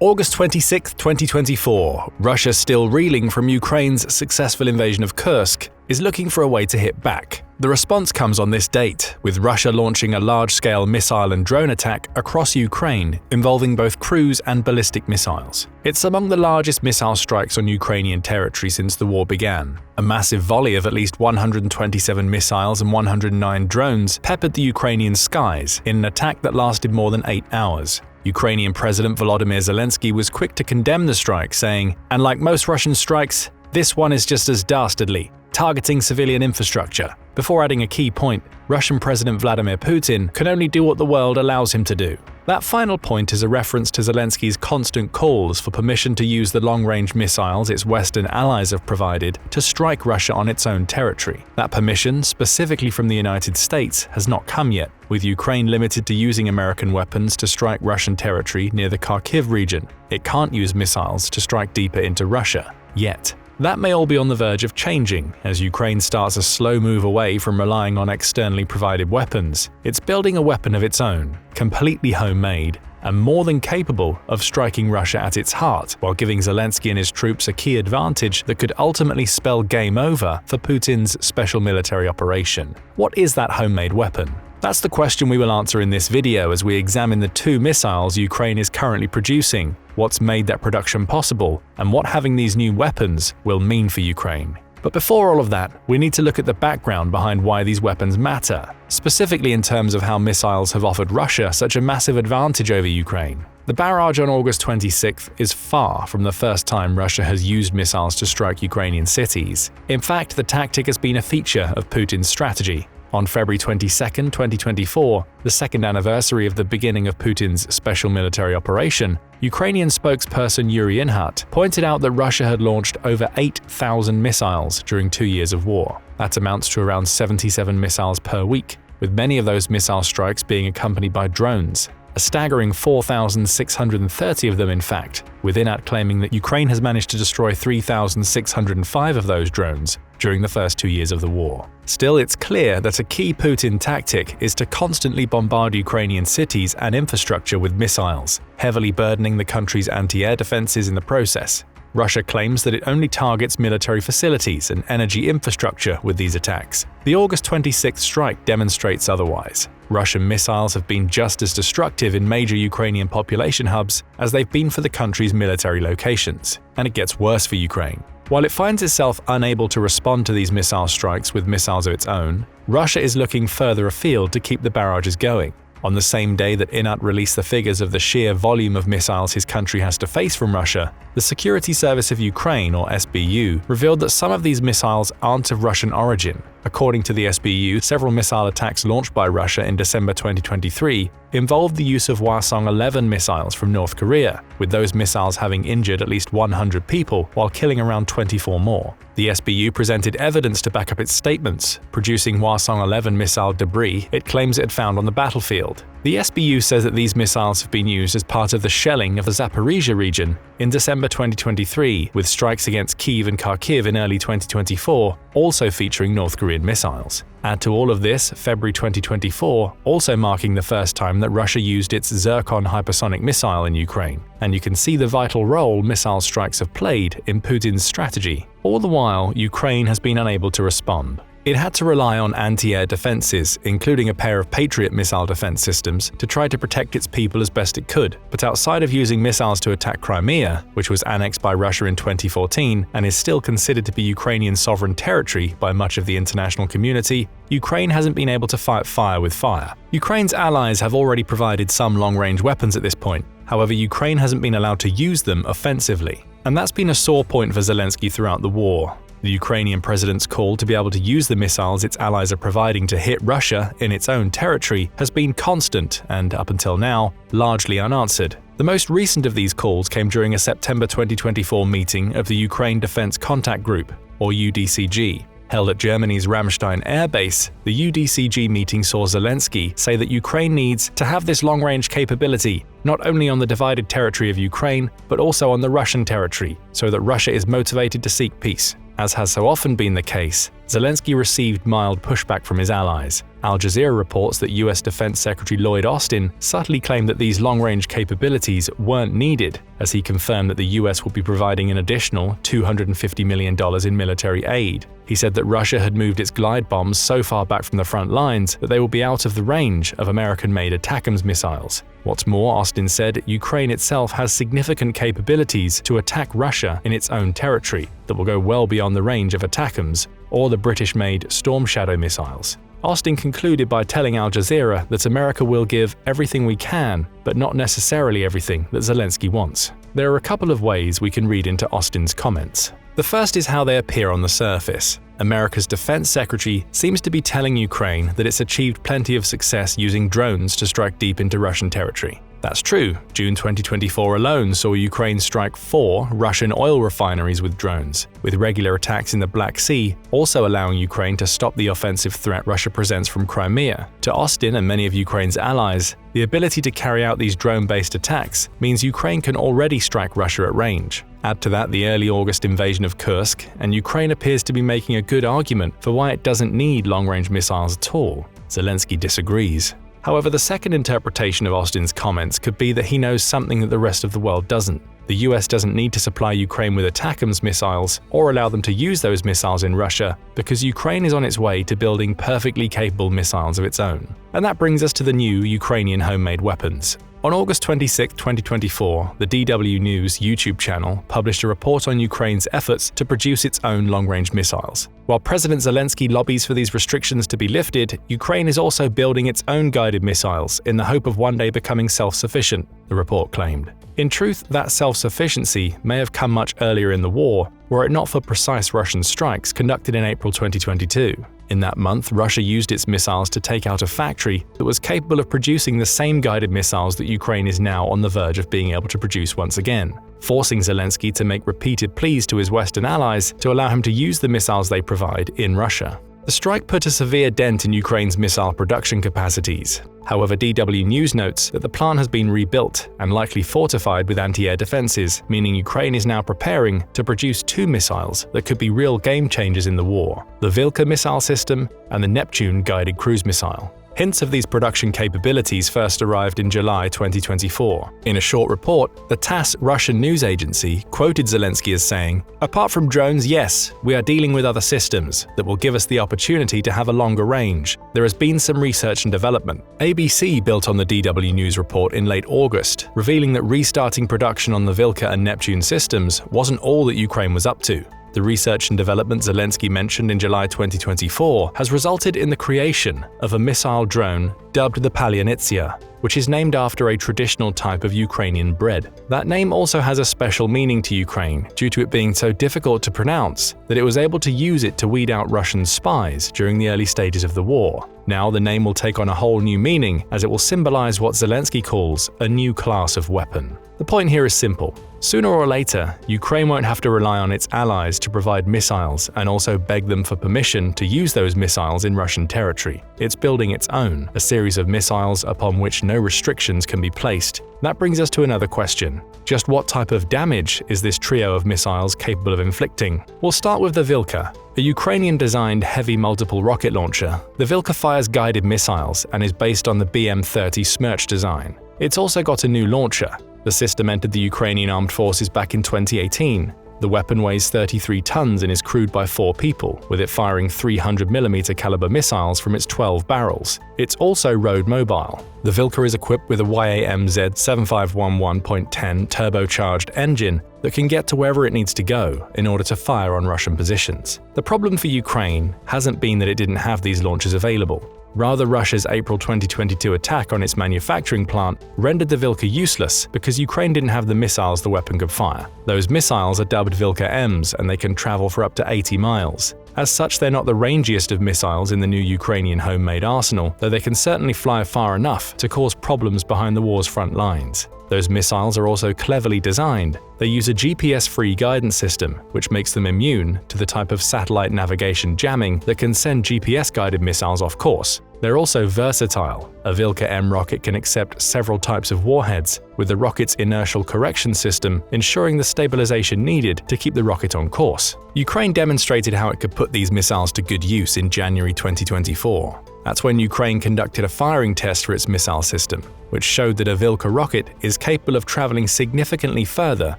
August 26, 2024, Russia, still reeling from Ukraine's successful invasion of Kursk, is looking for a way to hit back. The response comes on this date, with Russia launching a large-scale missile and drone attack across Ukraine involving both cruise and ballistic missiles. It's among the largest missile strikes on Ukrainian territory since the war began. A massive volley of at least 127 missiles and 109 drones peppered the Ukrainian skies in an attack that lasted more than 8 hours. Ukrainian President Volodymyr Zelensky was quick to condemn the strike, saying, "And like most Russian strikes, this one is just as dastardly, targeting civilian infrastructure," before adding a key point: Russian President Vladimir Putin can only do what the world allows him to do. That final point is a reference to Zelensky's constant calls for permission to use the long-range missiles its Western allies have provided to strike Russia on its own territory. That permission, specifically from the United States, has not come yet, with Ukraine limited to using American weapons to strike Russian territory near the Kharkiv region. It can't use missiles to strike deeper into Russia, yet. That may all be on the verge of changing as Ukraine starts a slow move away from relying on externally provided weapons. It's building a weapon of its own, completely homemade, and more than capable of striking Russia at its heart, while giving Zelensky and his troops a key advantage that could ultimately spell game over for Putin's special military operation. What is that homemade weapon? That's the question we will answer in this video as we examine the 2 missiles Ukraine is currently producing, what's made that production possible, and what having these new weapons will mean for Ukraine. But before all of that, we need to look at the background behind why these weapons matter, specifically in terms of how missiles have offered Russia such a massive advantage over Ukraine. The barrage on August 26th is far from the first time Russia has used missiles to strike Ukrainian cities. In fact, the tactic has been a feature of Putin's strategy. On February 22, 2024, the second anniversary of the beginning of Putin's special military operation, Ukrainian spokesperson Yuri Inhut pointed out that Russia had launched over 8,000 missiles during 2 years of war. That amounts to around 77 missiles per week, with many of those missile strikes being accompanied by drones. A staggering 4,630 of them, in fact, with Inhut claiming that Ukraine has managed to destroy 3,605 of those drones during the first 2 years of the war. Still, it's clear that a key Putin tactic is to constantly bombard Ukrainian cities and infrastructure with missiles, heavily burdening the country's anti-air defenses in the process. Russia claims that it only targets military facilities and energy infrastructure with these attacks. The August 26th strike demonstrates otherwise. Russian missiles have been just as destructive in major Ukrainian population hubs as they've been for the country's military locations. And it gets worse for Ukraine. While it finds itself unable to respond to these missile strikes with missiles of its own, Russia is looking further afield to keep the barrages going. On the same day that Inhut released the figures of the sheer volume of missiles his country has to face from Russia, the Security Service of Ukraine, or SBU, revealed that some of these missiles aren't of Russian origin. According to the SBU, several missile attacks launched by Russia in December 2023 involved the use of Hwasong-11 missiles from North Korea, with those missiles having injured at least 100 people while killing around 24 more. The SBU presented evidence to back up its statements, producing Hwasong-11 missile debris it claims it had found on the battlefield. The SBU says that these missiles have been used as part of the shelling of the Zaporizhia region in December 2023, with strikes against Kyiv and Kharkiv in early 2024, also featuring North Korean missiles. Add to all of this, February 2024, also marking the first time that Russia used its Zircon hypersonic missile in Ukraine, and you can see the vital role missile strikes have played in Putin's strategy. All the while, Ukraine has been unable to respond. It had to rely on anti-air defenses, including a pair of Patriot missile defense systems, to try to protect its people as best it could. But outside of using missiles to attack Crimea, which was annexed by Russia in 2014 and is still considered to be Ukrainian sovereign territory by much of the international community, Ukraine hasn't been able to fight fire with fire. Ukraine's allies have already provided some long-range weapons at this point. However, Ukraine hasn't been allowed to use them offensively. And that's been a sore point for Zelensky throughout the war. The Ukrainian president's call to be able to use the missiles its allies are providing to hit Russia in its own territory has been constant and, up until now, largely unanswered. The most recent of these calls came during a September 2024 meeting of the Ukraine Defense Contact Group, or UDCG. Held at Germany's Ramstein Air Base, the UDCG meeting saw Zelensky say that Ukraine needs to have this long-range capability, not only on the divided territory of Ukraine, but also on the Russian territory, so that Russia is motivated to seek peace. As has so often been the case, Zelensky received mild pushback from his allies. Al Jazeera reports that US Defense Secretary Lloyd Austin subtly claimed that these long-range capabilities weren't needed, as he confirmed that the US will be providing an additional $250 million in military aid. He said that Russia had moved its glide bombs so far back from the front lines that they will be out of the range of American-made ATACMS missiles. What's more, Austin said Ukraine itself has significant capabilities to attack Russia in its own territory that will go well beyond the range of ATACMS or the British-made Storm Shadow missiles. Austin concluded by telling Al Jazeera that America will give everything we can, but not necessarily everything that Zelensky wants. There are a couple of ways we can read into Austin's comments. The first is how they appear on the surface. America's defense secretary seems to be telling Ukraine that it's achieved plenty of success using drones to strike deep into Russian territory. That's true. June 2024 alone saw Ukraine strike 4 Russian oil refineries with drones, with regular attacks in the Black Sea also allowing Ukraine to stop the offensive threat Russia presents from Crimea. To Austin and many of Ukraine's allies, the ability to carry out these drone-based attacks means Ukraine can already strike Russia at range. Add to that the early August invasion of Kursk, and Ukraine appears to be making a good argument for why it doesn't need long-range missiles at all. Zelensky disagrees. However, the second interpretation of Austin's comments could be that he knows something that the rest of the world doesn't. The US doesn't need to supply Ukraine with ATACMS missiles or allow them to use those missiles in Russia because Ukraine is on its way to building perfectly capable missiles of its own. And that brings us to the new Ukrainian homemade weapons. On August 26, 2024, the DW News YouTube channel published a report on Ukraine's efforts to produce its own long-range missiles. While President Zelensky lobbies for these restrictions to be lifted, Ukraine is also building its own guided missiles in the hope of one day becoming self-sufficient, the report claimed. In truth, that self-sufficiency may have come much earlier in the war, were it not for precise Russian strikes conducted in April 2022. In that month, Russia used its missiles to take out a factory that was capable of producing the same guided missiles that Ukraine is now on the verge of being able to produce once again, forcing Zelensky to make repeated pleas to his Western allies to allow him to use the missiles they provide in Russia. The strike put a severe dent in Ukraine's missile production capacities. However, DW News notes that the plant has been rebuilt and likely fortified with anti-air defenses, meaning Ukraine is now preparing to produce 2 missiles that could be real game changers in the war: the Vilkha missile system and the Neptune guided cruise missile. Hints of these production capabilities first arrived in July 2024. In a short report, the TASS Russian news agency quoted Zelensky as saying, "Apart from drones, yes, we are dealing with other systems that will give us the opportunity to have a longer range. There has been some research and development." ABC built on the DW News report in late August, revealing that restarting production on the Vilkha and Neptune systems wasn't all that Ukraine was up to. The research and development Zelensky mentioned in July 2024 has resulted in the creation of a missile drone dubbed the Palianytsia, which is named after a traditional type of Ukrainian bread. That name also has a special meaning to Ukraine due to it being so difficult to pronounce that it was able to use it to weed out Russian spies during the early stages of the war. Now the name will take on a whole new meaning as it will symbolize what Zelensky calls a new class of weapon. The point here is simple. Sooner or later, Ukraine won't have to rely on its allies to provide missiles and also beg them for permission to use those missiles in Russian territory. It's building its own, a series of missiles upon which no restrictions can be placed. That brings us to another question. Just what type of damage is this trio of missiles capable of inflicting? We'll start with the Vilkha. A Ukrainian-designed heavy multiple rocket launcher, the Vilkha fires guided missiles and is based on the BM-30 Smerch design. It's also got a new launcher. The system entered the Ukrainian armed forces back in 2018. The weapon weighs 33 tons and is crewed by 4 people, with it firing 300mm caliber missiles from its 12 barrels. It's also road mobile. The Vilkha is equipped with a YAMZ 7511.10 turbocharged engine that can get to wherever it needs to go in order to fire on Russian positions. The problem for Ukraine hasn't been that it didn't have these launchers available. Rather, Russia's April 2022 attack on its manufacturing plant rendered the Vilkha useless because Ukraine didn't have the missiles the weapon could fire. Those missiles are dubbed Vilkha Ms and they can travel for up to 80 miles. As such, they're not the rangiest of missiles in the new Ukrainian homemade arsenal, though they can certainly fly far enough to cause problems behind the war's front lines. Those missiles are also cleverly designed. They use a GPS-free guidance system, which makes them immune to the type of satellite navigation jamming that can send GPS-guided missiles off course. They're also versatile. A Vilkha M rocket can accept several types of warheads, with the rocket's inertial correction system ensuring the stabilization needed to keep the rocket on course. Ukraine demonstrated how it could put these missiles to good use in January 2024. That's when Ukraine conducted a firing test for its missile system, which showed that a Vilkha rocket is capable of traveling significantly further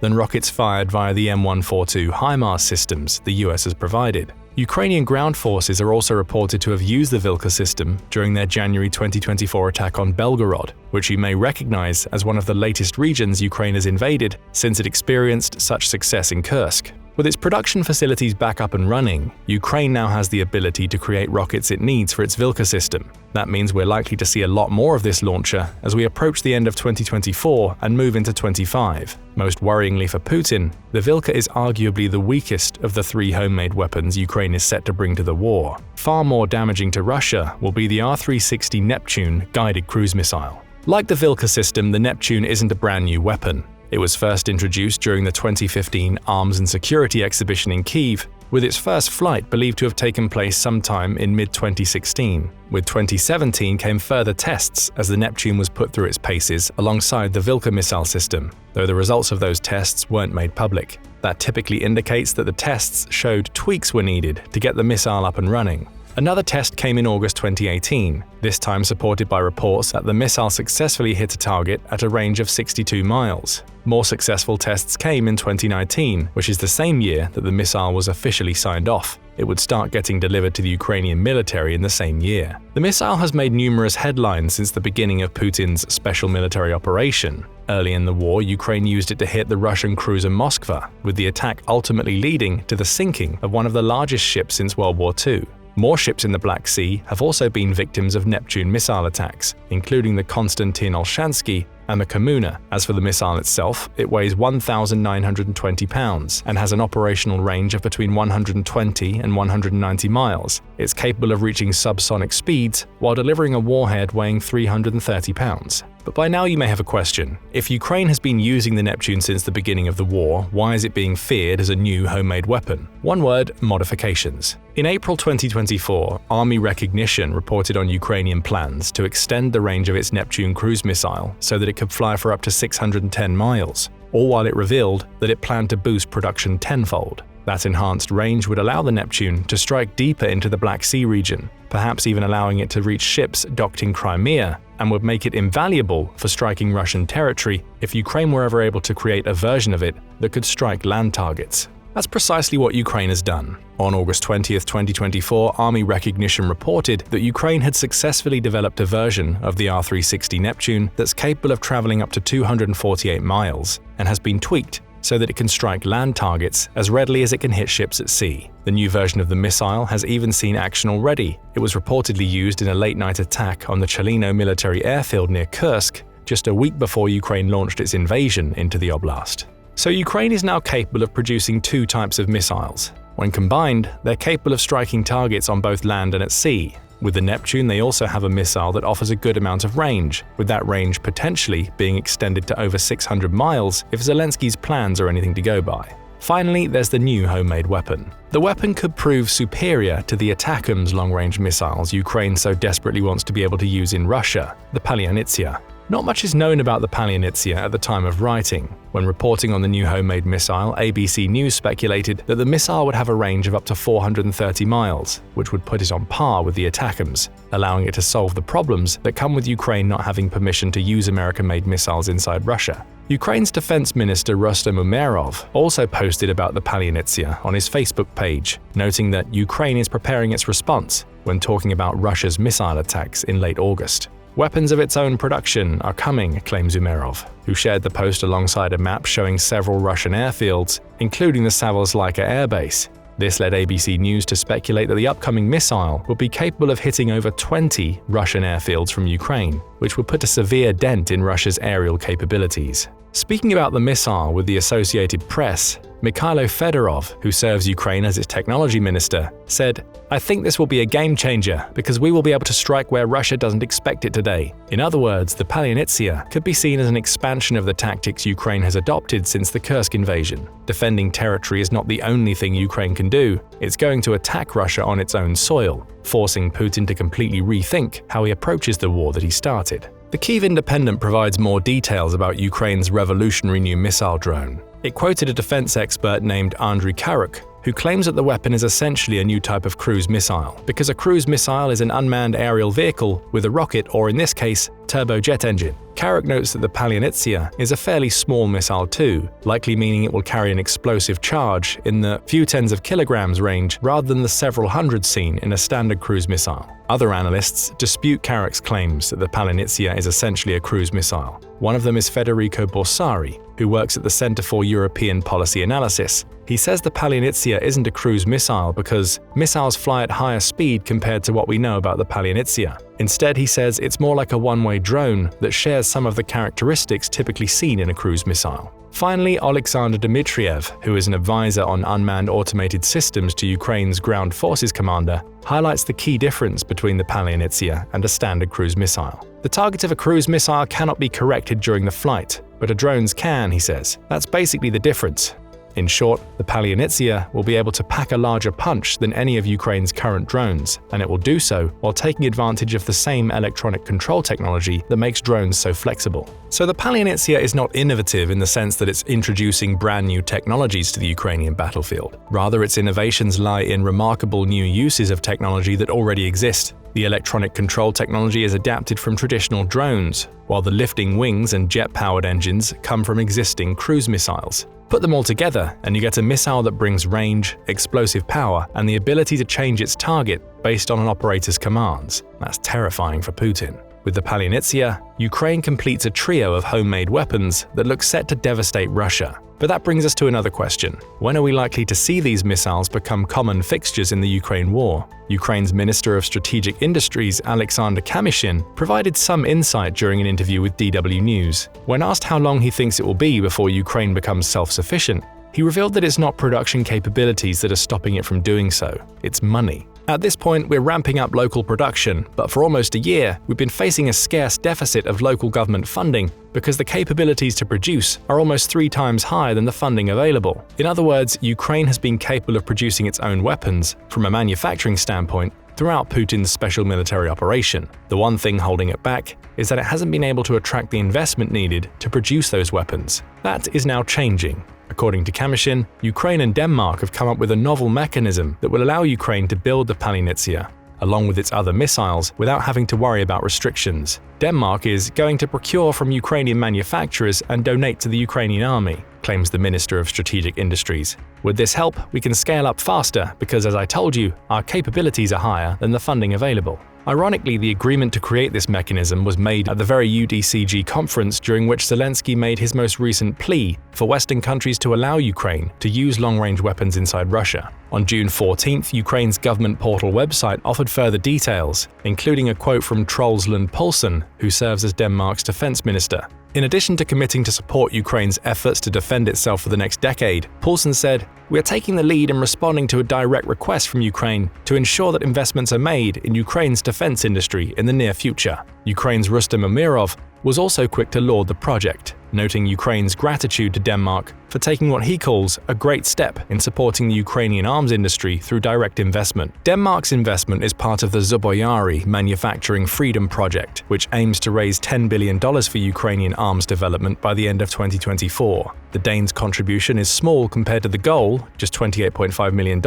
than rockets fired via the M142 HIMARS systems the US has provided. Ukrainian ground forces are also reported to have used the Vilkha system during their January 2024 attack on Belgorod, which you may recognize as one of the latest regions Ukraine has invaded since it experienced such success in Kursk. With its production facilities back up and running, Ukraine now has the ability to create rockets it needs for its Vilkha system. That means we're likely to see a lot more of this launcher as we approach the end of 2024 and move into 25. Most worryingly for Putin, the Vilkha is arguably the weakest of the 3 homemade weapons Ukraine is set to bring to the war. Far more damaging to Russia will be the R-360 Neptune guided cruise missile. Like the Vilkha system, the Neptune isn't a brand new weapon. It was first introduced during the 2015 Arms and Security exhibition in Kyiv, with its first flight believed to have taken place sometime in mid-2016. With 2017 came further tests as the Neptune was put through its paces alongside the Vilkha missile system, though the results of those tests weren't made public. That typically indicates that the tests showed tweaks were needed to get the missile up and running. Another test came in August 2018, this time supported by reports that the missile successfully hit a target at a range of 62 miles. More successful tests came in 2019, which is the same year that the missile was officially signed off. It would start getting delivered to the Ukrainian military in the same year. The missile has made numerous headlines since the beginning of Putin's special military operation. Early in the war, Ukraine used it to hit the Russian cruiser Moskva, with the attack ultimately leading to the sinking of one of the largest ships since World War II. More ships in the Black Sea have also been victims of Neptune missile attacks, including the Konstantin Olshansky and the Kamuna. As for the missile itself, it weighs 1,920 pounds and has an operational range of between 120 and 190 miles. It's capable of reaching subsonic speeds while delivering a warhead weighing 330 pounds. But by now you may have a question. If Ukraine has been using the Neptune since the beginning of the war, why is it being feared as a new homemade weapon? One word: modifications. In April 2024, Army Recognition reported on Ukrainian plans to extend the range of its Neptune cruise missile so that it could fly for up to 610 miles, all while it revealed that it planned to boost production tenfold. That enhanced range would allow the Neptune to strike deeper into the Black Sea region, perhaps even allowing it to reach ships docked in Crimea, and would make it invaluable for striking Russian territory if Ukraine were ever able to create a version of it that could strike land targets. That's precisely what Ukraine has done. On August 20, 2024, Army Recognition reported that Ukraine had successfully developed a version of the R-360 Neptune that's capable of traveling up to 248 miles and has been tweaked so that it can strike land targets as readily as it can hit ships at sea. The new version of the missile has even seen action already. It was reportedly used in a late-night attack on the Chelino military airfield near Kursk just a week before Ukraine launched its invasion into the oblast. So Ukraine is now capable of producing 2 types of missiles. When combined, they're capable of striking targets on both land and at sea. With the Neptune, they also have a missile that offers a good amount of range, with that range potentially being extended to over 600 miles if Zelensky's plans are anything to go by. Finally, there's the new homemade weapon. The weapon could prove superior to the ATACMS long-range missiles Ukraine so desperately wants to be able to use in Russia, the Palianytsia. Not much is known about the Palianytsia at the time of writing. When reporting on the new homemade missile, ABC News speculated that the missile would have a range of up to 430 miles, which would put it on par with the ATACMS, allowing it to solve the problems that come with Ukraine not having permission to use American-made missiles inside Russia. Ukraine's Defense Minister Rustem Umerov also posted about the Palianytsia on his Facebook page, noting that Ukraine is preparing its response when talking about Russia's missile attacks in late August. Weapons of its own production are coming, claims Umerov, who shared the post alongside a map showing several Russian airfields, including the Savalslyka Air Base. This led ABC News to speculate that the upcoming missile would be capable of hitting over 20 Russian airfields from Ukraine, which would put a severe dent in Russia's aerial capabilities. Speaking about the missile with the Associated Press, Mikhailo Fedorov, who serves Ukraine as its technology minister, said, "I think this will be a game changer because we will be able to strike where Russia doesn't expect it today." In other words, the Palianytsia could be seen as an expansion of the tactics Ukraine has adopted since the Kursk invasion. Defending territory is not the only thing Ukraine can do. It's going to attack Russia on its own soil, forcing Putin to completely rethink how he approaches the war that he started. The Kyiv Independent provides more details about Ukraine's revolutionary new missile drone. It quoted a defense expert named Andriy Karuk, who claims that the weapon is essentially a new type of cruise missile, because a cruise missile is an unmanned aerial vehicle with a rocket, or in this case, turbojet engine. Karuk notes that the Palianytsia is a fairly small missile too, likely meaning it will carry an explosive charge in the few tens of kilograms range rather than the several hundred seen in a standard cruise missile. Other analysts dispute Karuk's claims that the Palianytsia is essentially a cruise missile. One of them is Federico Borsari, who works at the Center for European Policy Analysis. He says the Palianytsia isn't a cruise missile because missiles fly at higher speed compared to what we know about the Palianytsia. Instead, he says it's more like a one-way drone that shares some of the characteristics typically seen in a cruise missile. Finally, Alexander Dmitriev, who is an advisor on unmanned automated systems to Ukraine's ground forces commander, highlights the key difference between the Palianytsia and a standard cruise missile. The target of a cruise missile cannot be corrected during the flight, but a drone's can, he says. That's basically the difference. In short, the Palianytsia will be able to pack a larger punch than any of Ukraine's current drones, and it will do so while taking advantage of the same electronic control technology that makes drones so flexible. So the Palianytsia is not innovative in the sense that it's introducing brand new technologies to the Ukrainian battlefield. Rather, its innovations lie in remarkable new uses of technology that already exist. The electronic control technology is adapted from traditional drones, while the lifting wings and jet-powered engines come from existing cruise missiles. Put them all together, and you get a missile that brings range, explosive power, and the ability to change its target based on an operator's commands. That's terrifying for Putin. With the Palianytsia, Ukraine completes a trio of homemade weapons that look set to devastate Russia. But that brings us to another question. When are we likely to see these missiles become common fixtures in the Ukraine war? Ukraine's Minister of Strategic Industries, Alexander Kamyshin, provided some insight during an interview with DW News. When asked how long he thinks it will be before Ukraine becomes self-sufficient, he revealed that it's not production capabilities that are stopping it from doing so, it's money. At this point, we're ramping up local production, but for almost a year, we've been facing a scarce deficit of local government funding because the capabilities to produce are almost 3 times higher than the funding available. In other words, Ukraine has been capable of producing its own weapons, from a manufacturing standpoint, throughout Putin's special military operation. The one thing holding it back is that it hasn't been able to attract the investment needed to produce those weapons. That is now changing. According to Kamyshin, Ukraine and Denmark have come up with a novel mechanism that will allow Ukraine to build the Palianytsia, along with its other missiles, without having to worry about restrictions. Denmark is going to procure from Ukrainian manufacturers and donate to the Ukrainian army, claims the Minister of Strategic Industries. With this help, we can scale up faster because, as I told you, our capabilities are higher than the funding available. Ironically, the agreement to create this mechanism was made at the very UDCG conference during which Zelensky made his most recent plea for Western countries to allow Ukraine to use long-range weapons inside Russia. On June 14th, Ukraine's government portal website offered further details, including a quote from Troels Lund Poulsen, who serves as Denmark's defense minister. In addition to committing to support Ukraine's efforts to defend itself for the next decade, Poulsen said, "We are taking the lead in responding to a direct request from Ukraine to ensure that investments are made in Ukraine's defense industry in the near future." Ukraine's Rustem Umerov was also quick to laud the project, noting Ukraine's gratitude to Denmark for taking what he calls a great step in supporting the Ukrainian arms industry through direct investment. Denmark's investment is part of the Zaboyari Manufacturing Freedom Project, which aims to raise $10 billion for Ukrainian arms development by the end of 2024. The Danes' contribution is small compared to the goal, just $28.5 million,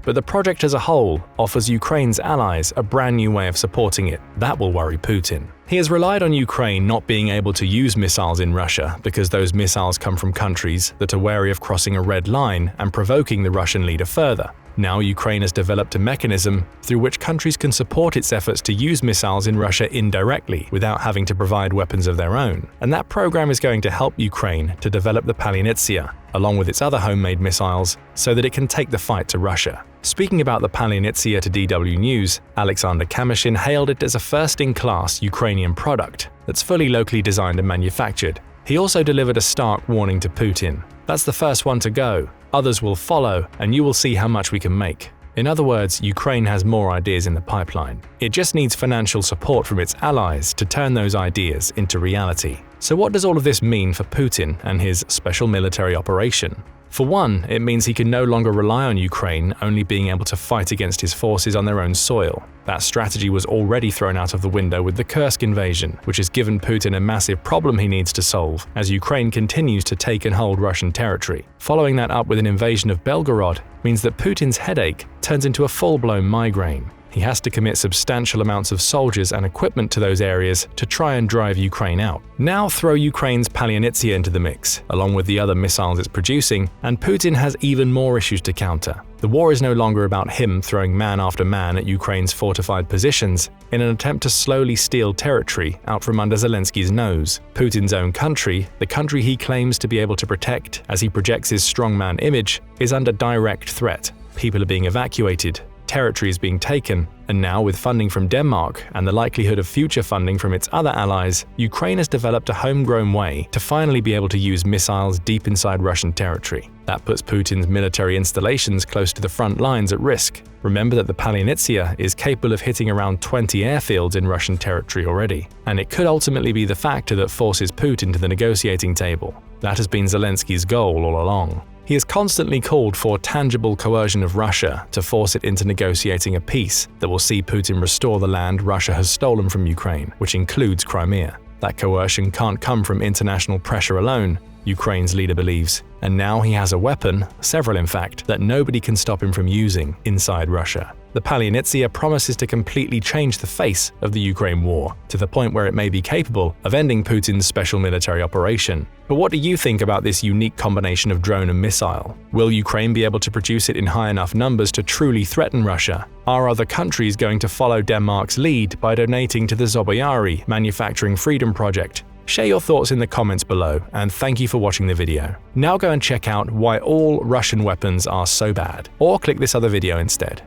but the project as a whole offers Ukraine's allies a brand new way of supporting it. That will worry Putin. He has relied on Ukraine not being able to use missiles in Russia because those missiles come from countries that are wary of crossing a red line and provoking the Russian leader further. Now Ukraine has developed a mechanism through which countries can support its efforts to use missiles in Russia indirectly without having to provide weapons of their own. And that program is going to help Ukraine to develop the Palianytsia, along with its other homemade missiles, so that it can take the fight to Russia. Speaking about the Palianytsia to DW News, Alexander Kamyshin hailed it as a first-in-class Ukrainian product that's fully locally designed and manufactured. He also delivered a stark warning to Putin. That's the first one to go. others will follow, and you will see how much we can make. In other words, Ukraine has more ideas in the pipeline. It just needs financial support from its allies to turn those ideas into reality. So what does all of this mean for Putin and his special military operation? For one, it means he can no longer rely on Ukraine only being able to fight against his forces on their own soil. That strategy was already thrown out of the window with the Kursk invasion, which has given Putin a massive problem he needs to solve as Ukraine continues to take and hold Russian territory. Following that up with an invasion of Belgorod means that Putin's headache turns into a full-blown migraine. He has to commit substantial amounts of soldiers and equipment to those areas to try and drive Ukraine out. Now throw Ukraine's Palianytsia into the mix, along with the other missiles it's producing, and Putin has even more issues to counter. The war is no longer about him throwing man after man at Ukraine's fortified positions in an attempt to slowly steal territory out from under Zelensky's nose. Putin's own country, the country he claims to be able to protect as he projects his strongman image, is under direct threat. People are being evacuated, territory is being taken, and now with funding from Denmark and the likelihood of future funding from its other allies, Ukraine has developed a homegrown way to finally be able to use missiles deep inside Russian territory. That puts Putin's military installations close to the front lines at risk. Remember that the Palianytsia is capable of hitting around 20 airfields in Russian territory already, and it could ultimately be the factor that forces Putin to the negotiating table. That has been Zelensky's goal all along. He has constantly called for tangible coercion of Russia to force it into negotiating a peace that will see Putin restore the land Russia has stolen from Ukraine, which includes Crimea. That coercion can't come from international pressure alone, Ukraine's leader believes, and now he has a weapon, several in fact, that nobody can stop him from using inside Russia. The Palianytsia promises to completely change the face of the Ukraine war, to the point where it may be capable of ending Putin's special military operation. But what do you think about this unique combination of drone and missile? Will Ukraine be able to produce it in high enough numbers to truly threaten Russia? Are other countries going to follow Denmark's lead by donating to the Zoboyari Manufacturing Freedom Project? Share your thoughts in the comments below, and thank you for watching the video. Now go and check out why all Russian weapons are so bad, or click this other video instead.